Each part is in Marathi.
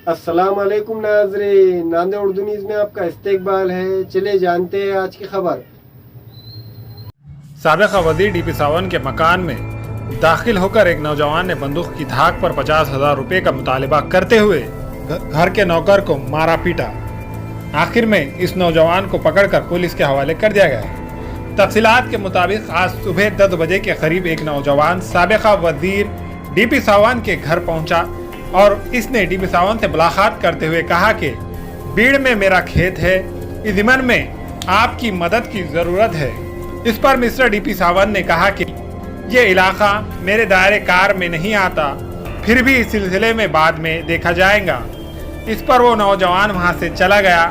अस्सलाम वालेकुम नाज़रीन, नांदे उर्दू न्यूज़ में आपका इस्तकबाल है। चले जानते हैं आज की खबर। साबिक़ वज़ीर डीपी सावंत के मकान में दाखिल होकर एक नौजवान ने बंदूक की धाक पर 50,000 रुपये का मुतालबा करते हुए घर के नौकर को मारा पीटा। आखिर में इस नौजवान को पकड़कर पुलिस के हवाले कर दिया गया। तफसीलात के मुताबिक आज सुबह 10 बजे के करीब एक नौजवान साबिक़ वज़ीर डीपी सावंत के घर पहुंचा और इसने डीपी सावंत से मुलाकात करते हुए कहा कि बीड़ में मेरा खेत है, इस ज़िमन में आपकी मदद की ज़रूरत है। इस पर मिस्टर डीपी सावंत ने कहा कि ये इलाका मेरे दायरे कार में नहीं आता, फिर भी इस सिलसिले में बाद में देखा जाएगा। इस पर वो नौजवान वहां से चला गया।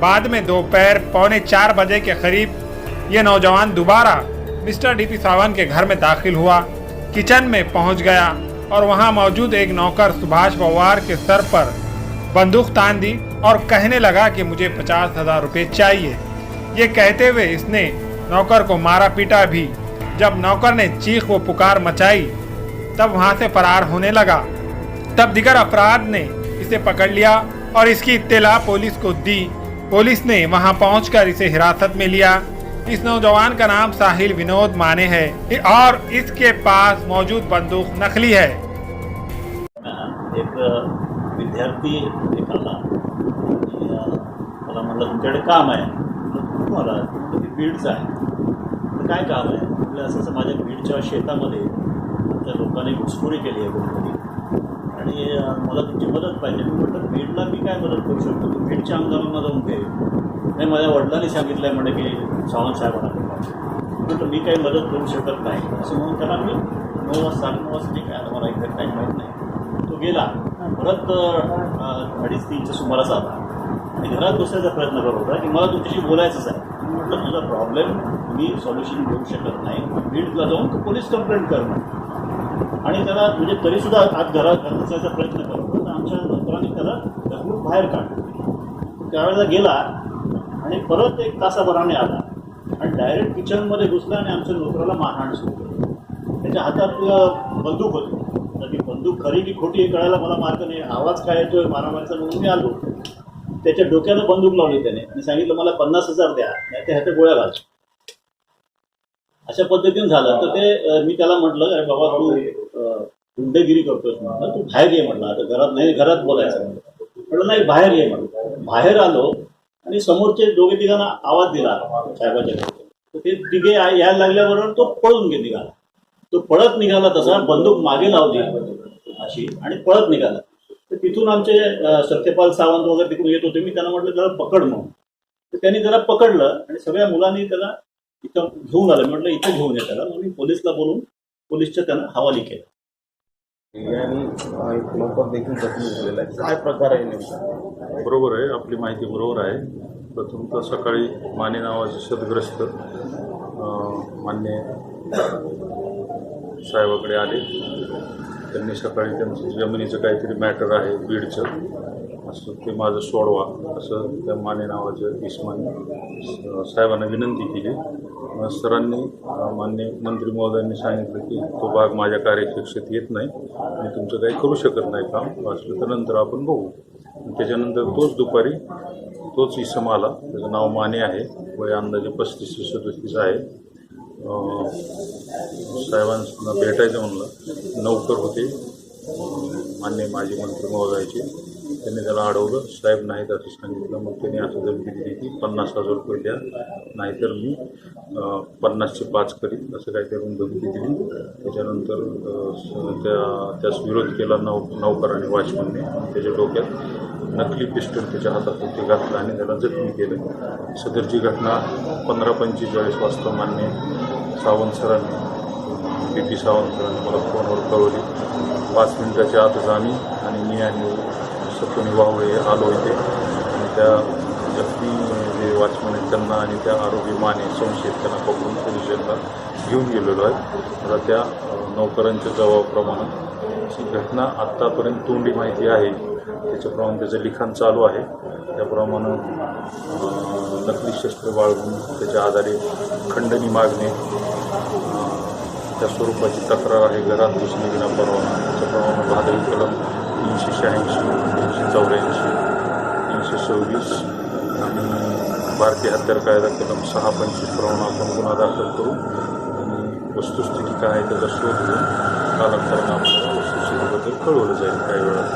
बाद में दोपहर 3:45 बजे के करीब ये नौजवान दोबारा मिस्टर डीपी सावंत के घर में दाखिल हुआ, किचन में पहुंच गया और वहां मौजूद एक नौकर सुभाष पवार के सर पर बंदूक तान दी और कहने लगा कि मुझे 50,000 रुपये चाहिए। ये कहते हुए इसने नौकर को मारा पीटा भी। जब नौकर ने चीख व पुकार मचाई तब वहां से फरार होने लगा। तब दीगर अफराद ने इसे पकड़ लिया और इसकी इत्तला पुलिस को दी। पुलिस ने वहां पहुंचकर इसे हिरासत में लिया। इस नौजवान का नाम साहिल विनोद माने है और इसके पास मौजूद बंदूक नकली है। एक विद्यार्थी एखादा मला म्हणलं तुमच्याकडे काम आहे, मला बीडचं आहे, तर काय काम आहे म्हटलं असं माझ्या बीडच्या शेतामध्ये आमच्या लोकांनी घुसखोरी केली आहे कोणीतरी आणि मला तुमची मदत पाहिजे. मी म्हटलं बीडला मी काय मदत करू शकतो, तू बीडच्या आमदारांना जाऊन घे. नाही, माझ्या वडिलांनी सांगितलं आहे म्हणे की सावंत साहेबांना म्हटलं मी काही मदत करू शकत नाही असं म्हणून त्याला मी 9 वाजता 9:30 वाजता काय आता मला एक्झॅक्ट टाईम माहीत नाही. तो गेला, परत 2:30-3च्या सुमारास आला आणि घरात बसायचा प्रयत्न करत होता की मला तुमच्याशी बोलायचंच आहे. मी म्हटलं तुझा प्रॉब्लेम मी सॉल्युशन घेऊ शकत नाही, बीडला जाऊन तू पोलीस कंप्लेंट कर आणि त्याला म्हणजे तरीसुद्धा आज घरात बसायचा प्रयत्न करत होता. तर आमच्या नोकरांनी त्याला ढकलून बाहेर काढलं. त्यावेळेला गेला आणि परत 1 तासाभराने आला आणि डायरेक्ट किचनमध्ये घुसला आणि आमच्या नोकराला मारहाण सुरू केली. त्याच्या हातात बंदूक होती. तर ती बंदूक खरी की खोटी हे कळायला मला मार्ग नाही. आवाज काय येतोय मारामारीचा म्हणून मी आलो. त्याच्या डोक्याला बंदूक लावली त्याने आणि सांगितलं मला 50,000 द्या, नाही ते ह्याच्या गोळ्या घाल. अशा पद्धतीने झालं. तर ते मी त्याला म्हटलं अरे बाबा तू गुंडगिरी करतोस म्हटलं, तू बाहेर ये म्हटलं. आता घरात नाही, घरात बोलायचं म्हटलं नाही बाहेर ये म्हटलं. बाहेर आलो आणि समोरचे दोघे तिघांना आवाज दिला साहेबाच्या घरी. तर ते तिघे यायला लागल्याबरोबर तो पळून निघाला. तो पळत निघाला, तसा बंदूक मागे लावली अशी आणि पळत निघाला. तर तिथून आमचे सत्यपाल सावंत वगैरे तिकडून येत होते. मी त्यांना म्हटलं त्याला पकड म्हणून. तर त्यांनी त्याला पकडलं आणि सगळ्या मुलांनी त्याला इथं घेऊन आलं. म्हटलं इथं घेऊन ये त्याला. मग मी पोलिसला बोलून पोलिसच्या त्यांना हवाली केलं. आणि एक नौकर देखील जखमी झालेला आहे. काय प्रकार आहे नेमका? बरोबर आहे, आपली माहिती बरोबर आहे. प्रथमतः सकाळी माने नावाचे शतग्रस्त मान्य साहेबाकडे आले. त्यांनी सकाळी त्यांचं जमिनीचं काहीतरी मॅटर आहे बीडचं, असं ते माझं सोडवा असं त्या माने नावाच्या इस्मानी साहेबांना विनंती केली. सरांनी मान्य मंत्री महोदयांनी सांगितलं की तो भाग माझ्या कार्यक्षेत्रात येत नाही आणि तुमचं काही करू शकत नाही काम असलं तर नंतर आपण बघू. त्याच्यानंतर तोच दुपारी तोच इसम आला. त्याचं नाव माने आहे, वय अंदाजे 35-37 आहे. साहेबांना भेटायचं म्हणलं. नौकर होते मान्य माजी मंत्री महोदयाचे. त्यांनी त्याला अडवलं. साहेब नाहीत असं सांगितलं. मग त्यांनी असं धमकी दिली की 50,000 रुपये द्या, नाहीतर मी 50चे 5 करीन असं काही करून धमकी दिली. त्याच्यानंतर त्यास विरोध केला नौकर आणि वॉचमनने. त्याच्या डोक्यात नकली पिस्टल त्याच्या हातात ते घातलं आणि त्याला जखमी केलं. सदरची घटना 15:45 वाजता मान्य सावंत सरांनी डीपी सावंत सरांनी मला फोनवर कळवली. 5 मिनिटाच्या आतच आम्ही आणि मी आणि सतोनी वावळे आलो इथे आणि त्या जखमी जे वॉचमन आहेत त्यांना आणि त्या आरोपी माने संशयित त्यांना पकडून पोलीस स्टेशनला घेऊन गेलेलो आहे. मला त्या नौकरांच्या जबाबाप्रमाणे ही घटना आत्तापर्यंत तोंडी माहिती आहे त्याच्याप्रमाणे त्याचं लिखाण चालू आहे. त्याप्रमाणे नकली शस्त्र बाळगून त्याच्या आधारे खंडणी मागणे, त्या स्वरूपाची तक्रार आहे. घरात घुसणे विना परवाना, त्याच्याप्रमाणे भादवी कलम 386, 384, 326 आणि भारतीय हत्यार कायदा कलम 625 प्रमाणे आपण गुन्हा दाखल करू आणि वस्तुस्थिती काय आहे त्याचा शोध घेऊन कालांतराने आपल्याला वस्तुस्थितीबद्दल कळवलं जाईल काही वेळात.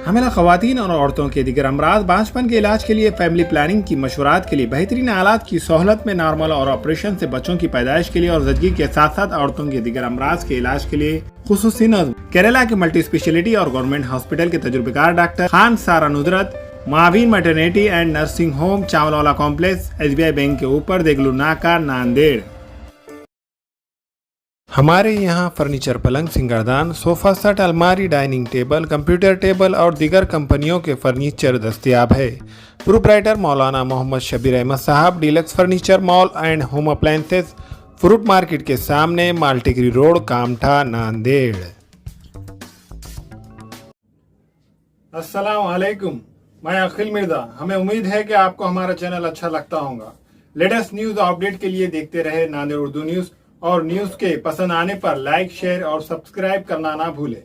हमेला खवातीन और औरतों के दिगर अमराज बांझपन के इलाज के लिए फैमिली प्लानिंग की मशवरात के लिए बेहतरीन आलात की सहूलत में नॉर्मल और ऑपरेशन से बच्चों की पैदाइश के लिए और जदगी के साथ साथ औरतों के दिगर अमराज के इलाज के लिए खुसूसी नज़्म केरला के मल्टी स्पेशलिटी और गवर्नमेंट हॉस्पिटल के तजुर्बेकार doctor Khan Sara Nudrat Mavin maternity and nursing home Chawalwala complex SBI bank के ऊपर देगलू नाका नांदेड़। हमारे यहाँ फर्नीचर पलंग सिंगारदान सोफा सेट अलमारी डाइनिंग टेबल कंप्यूटर टेबल और दीगर कंपनियों के फर्नीचर दस्तियाब है। प्रोप्राइटर मौलाना मोहम्मद शबीर अहमद साहब, deluxe furniture mall and home appliances, fruit market के सामने, मालटिकरी रोड, कामठा, नांदेड़। अस्सलाम वालेकुम, मैं अखिल मिर्जा। हमें उम्मीद है कि आपको हमारा चैनल अच्छा लगता होगा। लेटेस्ट न्यूज अपडेट के लिए देखते रहे नांदेड़ उर्दू न्यूज और न्यूज के पसंद आने पर लाइक, शेयर और सब्सक्राइब करना ना भूलें।